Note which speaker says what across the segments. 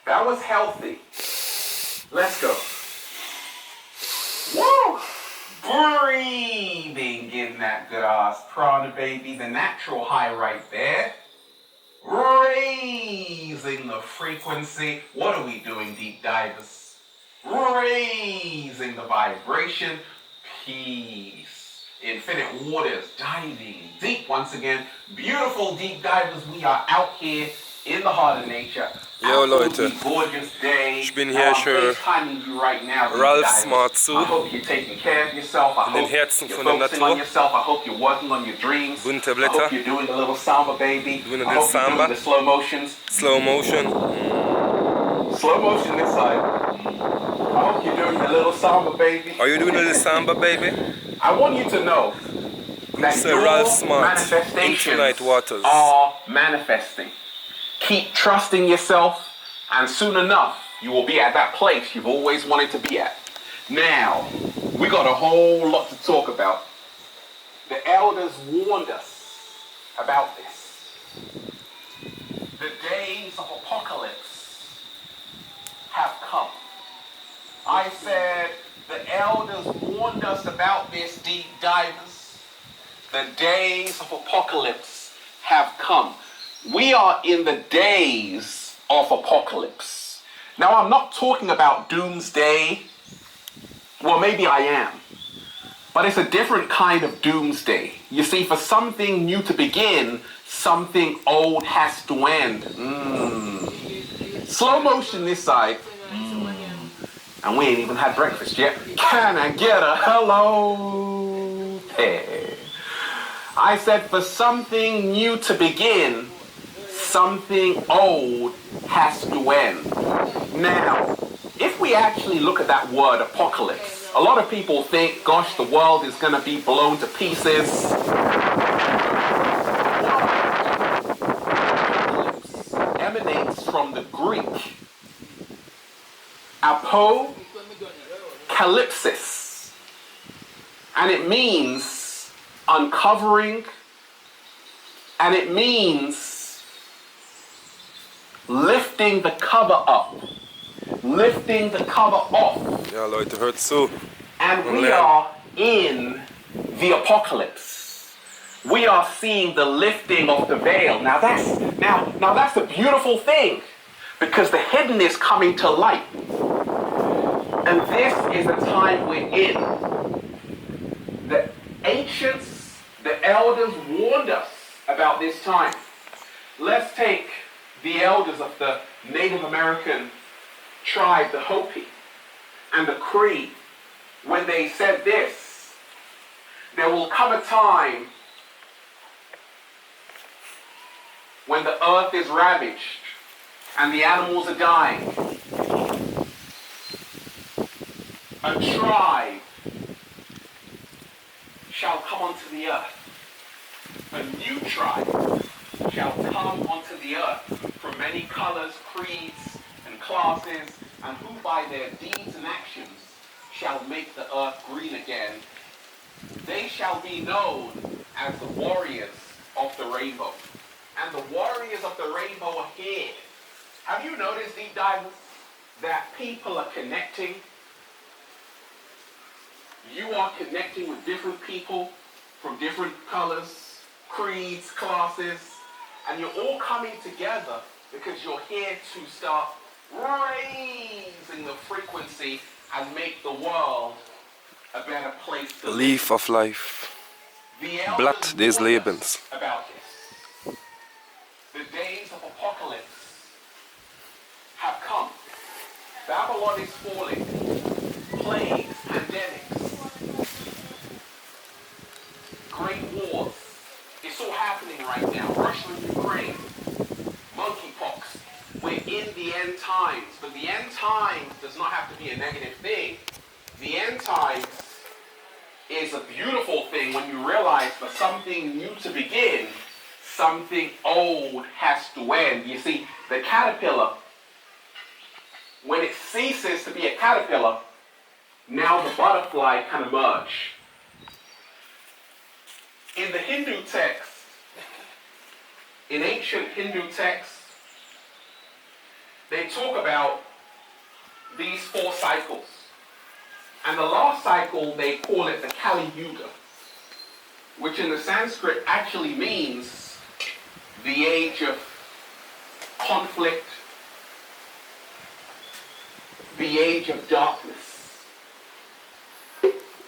Speaker 1: That was healthy. Let's go. Woo! Breathing in that good ass prana, baby. The natural high right there. Raising the frequency. What are we doing, deep divers? Raising the vibration. Peace. Infinite waters, diving deep once again. Beautiful deep divers, we are out here in the heart of nature.
Speaker 2: Yo Leute,
Speaker 1: ich bin hier schön
Speaker 2: Ralf Smart zu,
Speaker 1: in
Speaker 2: den Herzen von der Natur. Bunte Blätter, doing a little samba. Slow motion.
Speaker 1: Slow motion this side. I hope you're doing a little samba, baby.
Speaker 2: Are you doing a little samba, baby?
Speaker 1: I want you to know that
Speaker 2: Mr.
Speaker 1: your
Speaker 2: Ralph Smart,
Speaker 1: manifestations
Speaker 2: Infinite Waters.
Speaker 1: are manifesting. Keep trusting yourself, and soon enough, you will be at that place you've always wanted to be at. Now, we got a whole lot to talk about. The elders warned us about this. The days of apocalypse have come. I said, the elders warned us about this, deep divers. The days of apocalypse have come. We are in the days of apocalypse. Now, I'm not talking about doomsday. Well, maybe I am. But it's a different kind of doomsday. You see, for something new to begin, something old has to end. Slow motion this side. And we ain't even had breakfast yet. Can I get a hello there? I said for something new to begin, something old has to end. Now, if we actually look at that word apocalypse, a lot of people think, gosh, the world is going to be blown to pieces. Apocalypse emanates from the Greek apocalypsis, and it means uncovering, and it means lifting the cover up, lifting the cover off.
Speaker 2: Ja Leute, hört zu.
Speaker 1: And we are in the apocalypse. We are seeing the lifting of the veil. Now that's a beautiful thing, because the hidden is coming to light. And this is the time we're in. The ancients, the elders warned us about this time. Let's take the elders of the Native American tribe, the Hopi, and the Cree, when they said this: there will come a time when the earth is ravaged and the animals are dying. A tribe shall come onto the earth. A new tribe shall come onto the earth from many colors, creeds, and classes, and who by their deeds and actions shall make the earth green again. They shall be known as the warriors of the rainbow. And the warriors of the rainbow are here. Have you noticed, deep divers, that people are connecting? You are connecting with different people from different colors, creeds, classes, and you're all coming together because you're here to start raising the frequency and make the world a better place to live.
Speaker 2: Leaf of life. Blatt des Lebens.
Speaker 1: About this. The days of apocalypse have come. Babylon is falling. Plagues, pandemics, great wars. It's all happening right now. Russia and Ukraine, monkeypox. We're in the end times, but the end times does not have to be a negative thing. The end times is a beautiful thing when you realize for something new to begin, something old has to end. You see, the caterpillar, when it ceases to be a caterpillar, now the butterfly can emerge. In the Hindu text, in ancient Hindu texts, they talk about these 4 cycles. And the last cycle, they call it the Kali Yuga, which in the Sanskrit actually means the age of conflict, the age of darkness.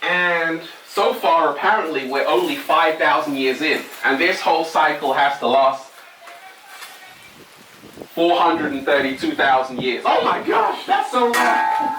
Speaker 1: And so far, apparently, we're only 5,000 years in, and this whole cycle has to last 432,000 years. Oh my gosh, that's so long!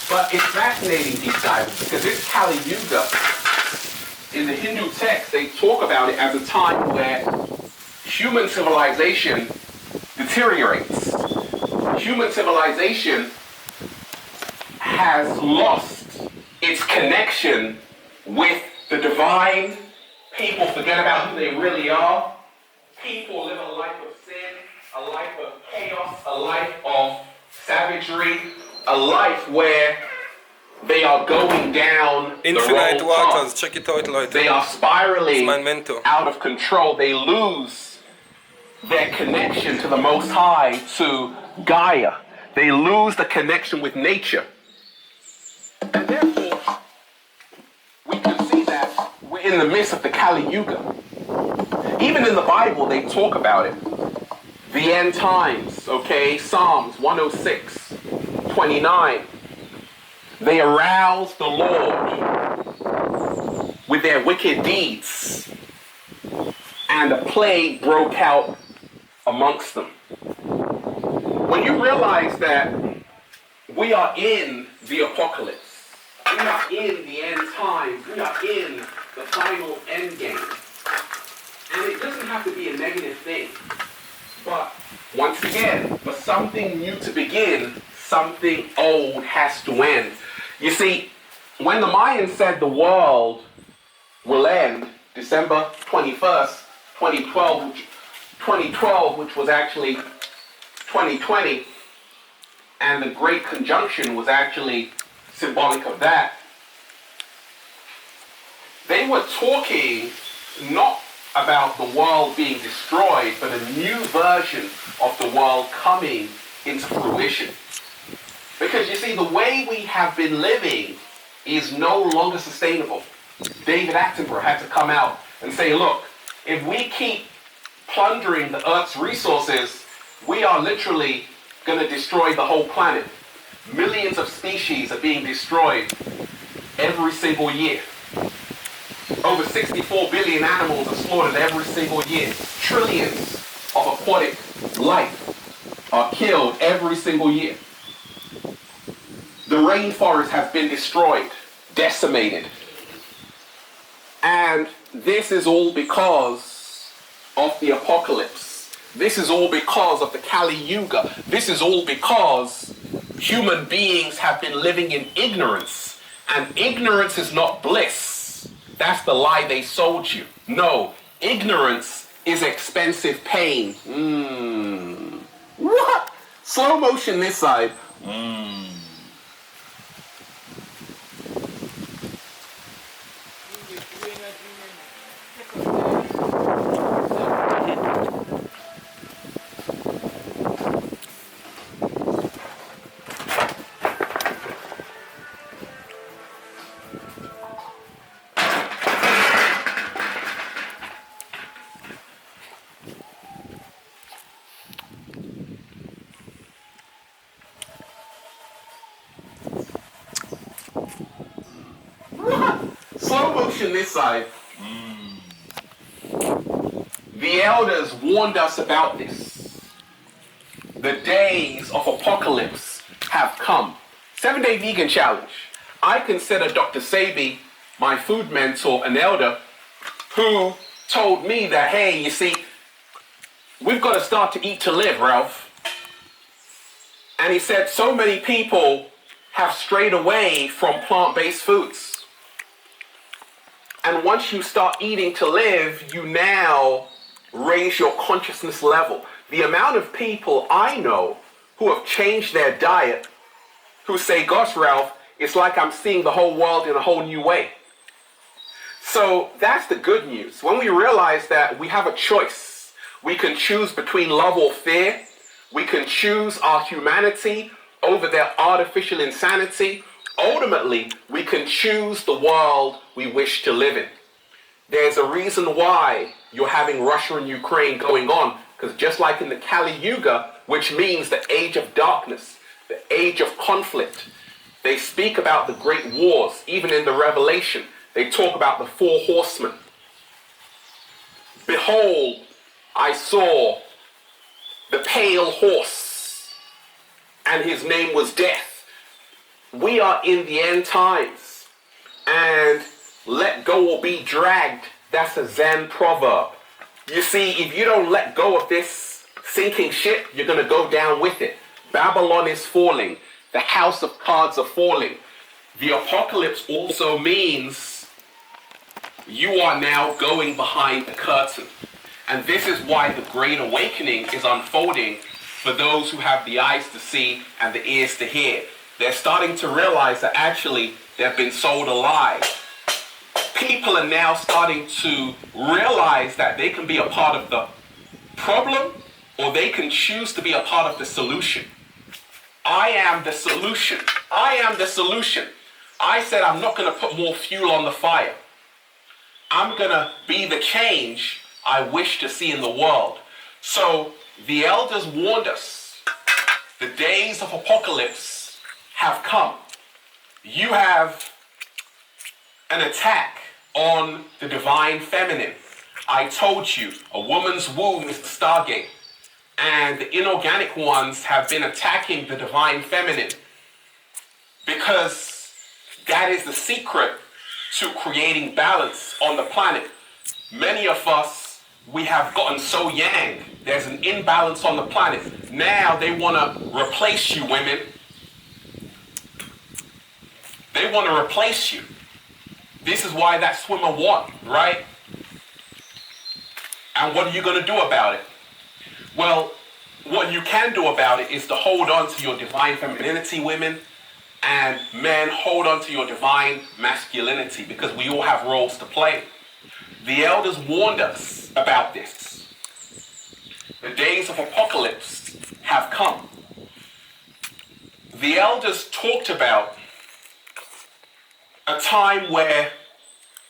Speaker 1: But it's fascinating, these guys, because this Kali Yuga, in the Hindu text, they talk about it as a time where human civilization deteriorates. Human civilization has lost its connection with the divine. People forget about who they really are. People live a life of sin, a life of chaos, a life of savagery, a life where they are going down
Speaker 2: Infinite
Speaker 1: the wrong
Speaker 2: Waters,
Speaker 1: path.
Speaker 2: check it out, Leute.
Speaker 1: They are spiraling
Speaker 2: Mein Mentor.
Speaker 1: out of control. They lose their connection to the Most High, to Gaia. They lose the connection with nature. And therefore, we can see that we're in the midst of the Kali Yuga. Even in the Bible, they talk about it. The end times, okay? Psalms 106, 29. They arouse the Lord with their wicked deeds, and a plague broke out amongst them. When you realize that we are in the apocalypse, we are in the end times, we are in the final end game, and it doesn't have to be a negative thing. But once again, for something new to begin, something old has to end. You see, when the Mayans said the world will end December 21st, 2012, which was actually 2020, and the Great Conjunction was actually symbolic of that, they were talking not about the world being destroyed, but a new version of the world coming into fruition. Because you see, the way we have been living is no longer sustainable. David Attenborough had to come out and say, look, if we keep plundering the Earth's resources, we are literally going to destroy the whole planet. Millions of species are being destroyed every single year. Over 64 billion animals are slaughtered every single year. Trillions of aquatic life are killed every single year. The rainforest has been destroyed, decimated. And this is all because of the apocalypse. This is all because of the Kali Yuga. This is all because human beings have been living in ignorance. And ignorance is not bliss. That's the lie they sold you. No, ignorance is expensive pain. What? Slow motion this side. Slow motion this side. The elders warned us about this. The days of apocalypse have come. 7-Day Vegan Challenge. I consider Dr. Sabi, my food mentor, an elder, who told me that, hey, you see, we've got to start to eat to live, Ralph. And he said so many people have strayed away from plant-based foods. And once you start eating to live, you now raise your consciousness level. The amount of people I know who have changed their diet, who say, gosh, Ralph, it's like I'm seeing the whole world in a whole new way. So that's the good news. When we realize that we have a choice, we can choose between love or fear, We can choose our humanity over their artificial insanity. Ultimately, we can choose the world we wish to live in. There's a reason why you're having Russia and Ukraine going on, because just like in the Kali Yuga, which means the age of darkness, the age of conflict, they speak about the great wars. Even in the Revelation, they talk about the 4 horsemen. Behold, I saw the pale horse, and his name was Death. We are in the end times, and let go or be dragged, that's a Zen proverb. You see, if you don't let go of this sinking ship, you're going to go down with it. Babylon is falling. The house of cards are falling. The apocalypse also means you are now going behind the curtain. And this is why the Great Awakening is unfolding for those who have the eyes to see and the ears to hear. They're starting to realize that actually they've been sold a lie. People are now starting to realize that they can be a part of the problem, or they can choose to be a part of the solution. I am the solution. I am the solution. I said I'm not going to put more fuel on the fire. I'm going to be the change I wish to see in the world. So the elders warned us. The days of apocalypse have come. You have an attack on the divine feminine. I told you, a woman's womb is the stargate. And the inorganic ones have been attacking the divine feminine because that is the secret to creating balance on the planet. Many of us, we have gotten so yang. There's an imbalance on the planet. Now they want to replace you, women. They want to replace you. This is why that swimmer won, right? And what are you going to do about it? Well, what you can do about it is to hold on to your divine femininity, women, and men, hold on to your divine masculinity, because we all have roles to play. The elders warned us about this. The days of apocalypse have come. The elders talked about a time where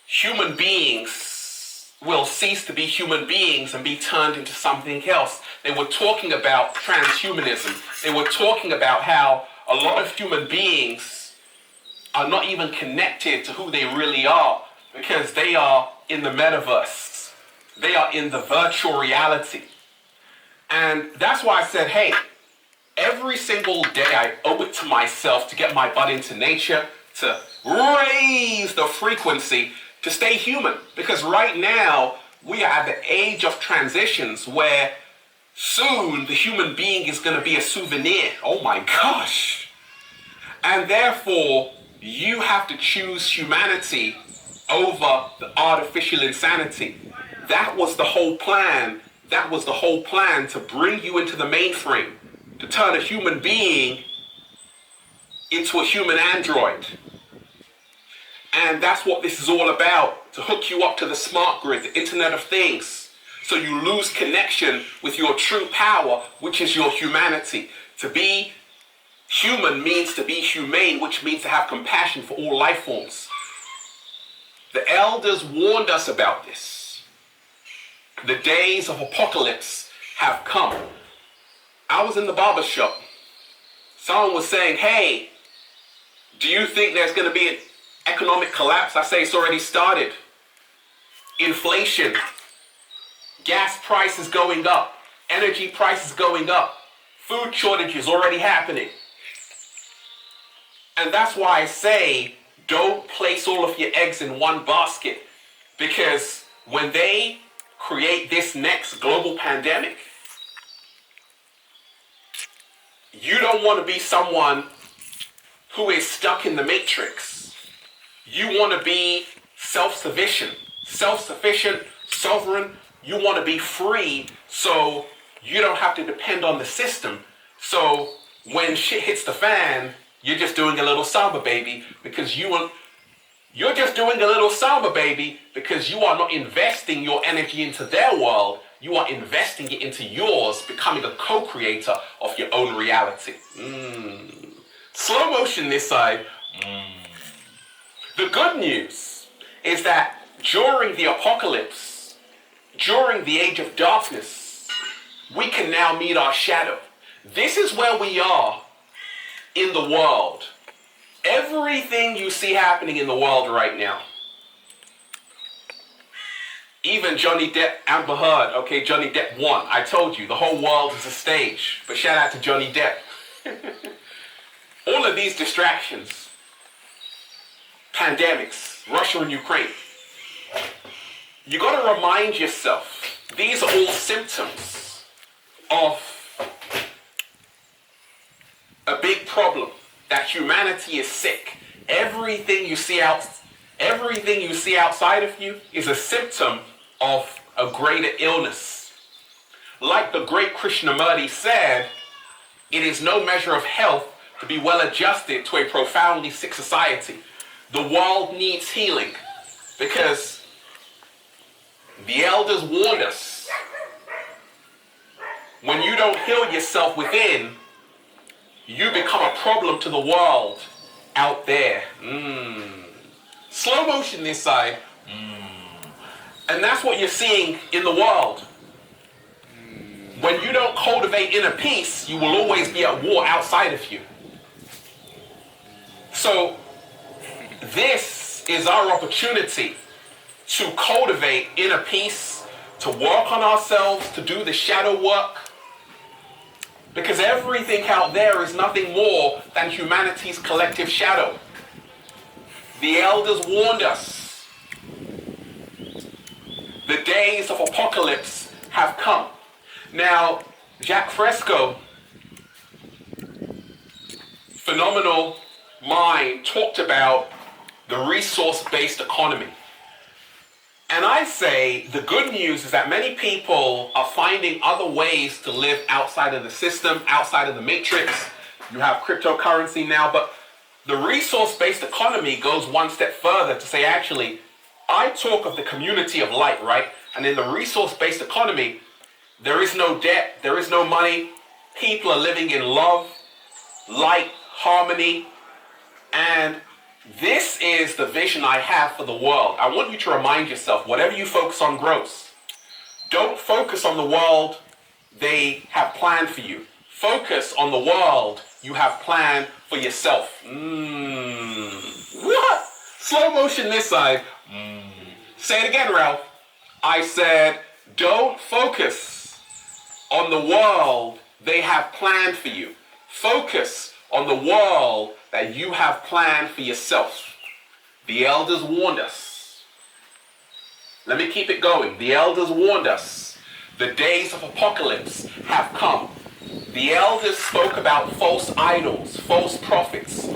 Speaker 1: human beings will cease to be human beings and be turned into something else. They were talking about transhumanism. They were talking about how a lot of human beings are not even connected to who they really are, because they are in the metaverse. They are in the virtual reality. And that's why I said, hey, every single day I owe it to myself to get my butt into nature, to raise the frequency, to stay human. Because right now, we are at the age of transitions where soon the human being is going to be a souvenir. Oh my gosh. And therefore, you have to choose humanity over the artificial insanity. That was the whole plan. That was the whole plan, to bring you into the mainframe, to turn a human being into a human android. And that's what this is all about, to hook you up to the smart grid, the Internet of Things, so you lose connection with your true power, which is your humanity. To be human means to be humane, which means to have compassion for all life forms. The elders warned us about this. The days of apocalypse have come. I was in the barber shop. Someone was saying, hey, do you think there's going to be an economic collapse? I say it's already started. Inflation, gas prices going up, energy prices going up, food shortages already happening. And that's why I say, don't place all of your eggs in one basket, because when they create this next global pandemic, you don't want to be someone who is stuck in the matrix. You want to be self-sufficient, sovereign. You want to be free, so you don't have to depend on the system. So when shit hits the fan, you're just doing a little samba baby, because you're just doing a little samba baby because you are not investing your energy into their world. you are investing it into yours, becoming a co-creator of your own reality. Slow motion this side. The good news is that during the apocalypse, during the age of darkness, we can now meet our shadow. This is where we are in the world. Everything you see happening in the world right now, even Johnny Depp, Amber Heard, okay, Johnny Depp won. I told you, the whole world is a stage. But shout out to Johnny Depp. All of these distractions, pandemics, Russia and Ukraine, you got to remind yourself, these are all symptoms of a big problem, that humanity is sick. Everything you see outside of you is a symptom of a greater illness. Like the great Krishnamurti said, it is no measure of health to be well adjusted to a profoundly sick society. The world needs healing because the elders warned us, when you don't heal yourself within, you become a problem to the world out there. Slow motion this side. And that's what you're seeing in the world. When you don't cultivate inner peace, you will always be at war outside of you. So this is our opportunity to cultivate inner peace, to work on ourselves, to do the shadow work. Because everything out there is nothing more than humanity's collective shadow. The elders warned us. The days of apocalypse have come. Now, Jacques Fresco, phenomenal mind, talked about the resource-based economy. And I say the good news is that many people are finding other ways to live outside of the system, outside of the matrix. You have cryptocurrency now, but the resource-based economy goes one step further to say, actually, I talk of the community of light, right? And in the resource-based economy, there is no debt, there is no money. People are living in love, light, harmony, and this is the vision I have for the world. I want you to remind yourself, whatever you focus on grows. Don't focus on the world they have planned for you. Focus on the world you have planned for yourself. What? Slow motion this side. Say it again, Ralph. I said, don't focus on the world they have planned for you. Focus on the world that you have planned for yourself. The elders warned us. Let me keep it going. The elders warned us. The days of apocalypse have come. The elders spoke about false idols, false prophets.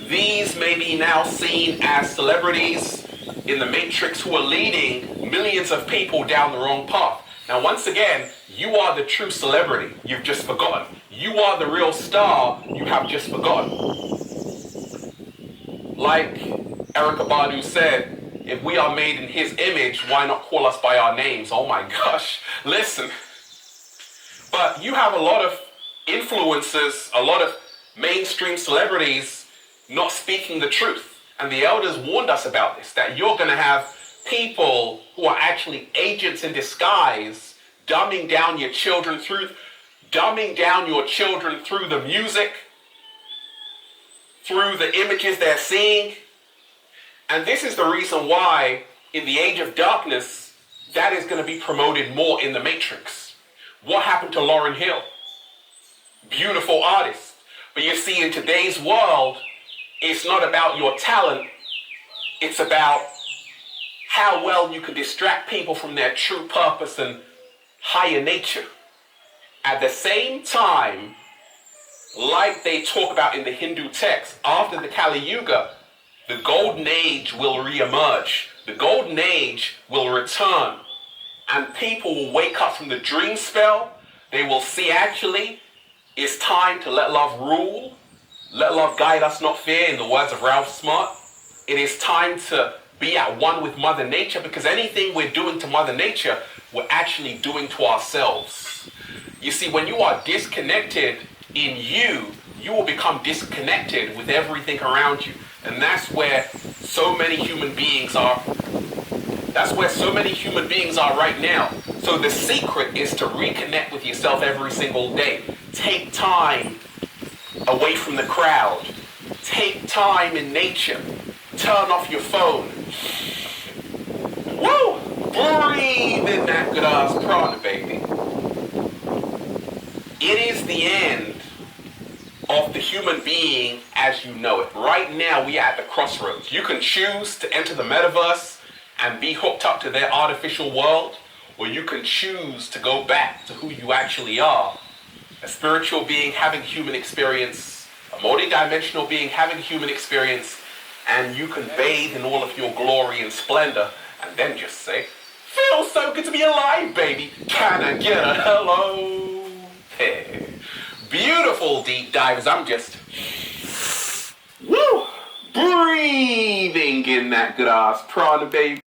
Speaker 1: These may be now seen as celebrities in the matrix who are leading millions of people down the wrong path. Now, once again, you are the true celebrity. You've just forgotten. You are the real star. You have just forgotten. Like Erykah Badu said, if we are made in his image, why not call us by our names? Oh my gosh, listen. But you have a lot of influencers, a lot of mainstream celebrities not speaking the truth. And the elders warned us about this, that you're going to have people who are actually agents in disguise, dumbing down your children through the music, through the images they're seeing. And this is the reason why in the age of darkness, that is going to be promoted more in the matrix. What happened to Lauryn Hill? Beautiful artist. But you see, in today's world, it's not about your talent. It's about how well you can distract people from their true purpose and higher nature. At the same time, like they talk about in the Hindu text, after the Kali Yuga, the golden age will re-emerge. The golden age will return. And people will wake up from the dream spell. They will see actually it's time to let love rule. Let love guide us, not fear, in the words of Ralph Smart. It is time to be at one with Mother Nature, because anything we're doing to Mother Nature, we're actually doing to ourselves. You see, when you are disconnected in you, you will become disconnected with everything around you. And that's where so many human beings are. That's where so many human beings are right now. So the secret is to reconnect with yourself every single day. Take time away from the crowd. Take time in nature. Turn off your phone. Woo! Breathe in that good ass prana, baby. It is the end of the human being as you know it. Right now, we are at the crossroads. You can choose to enter the metaverse and be hooked up to their artificial world, or you can choose to go back to who you actually are. A spiritual being having human experience, a multidimensional being having human experience, and you can bathe in all of your glory and splendor, and then just say, feels so good to be alive, baby. Can I get a hello? Hey. Beautiful deep divers. I'm just breathing in that good ass prana, baby.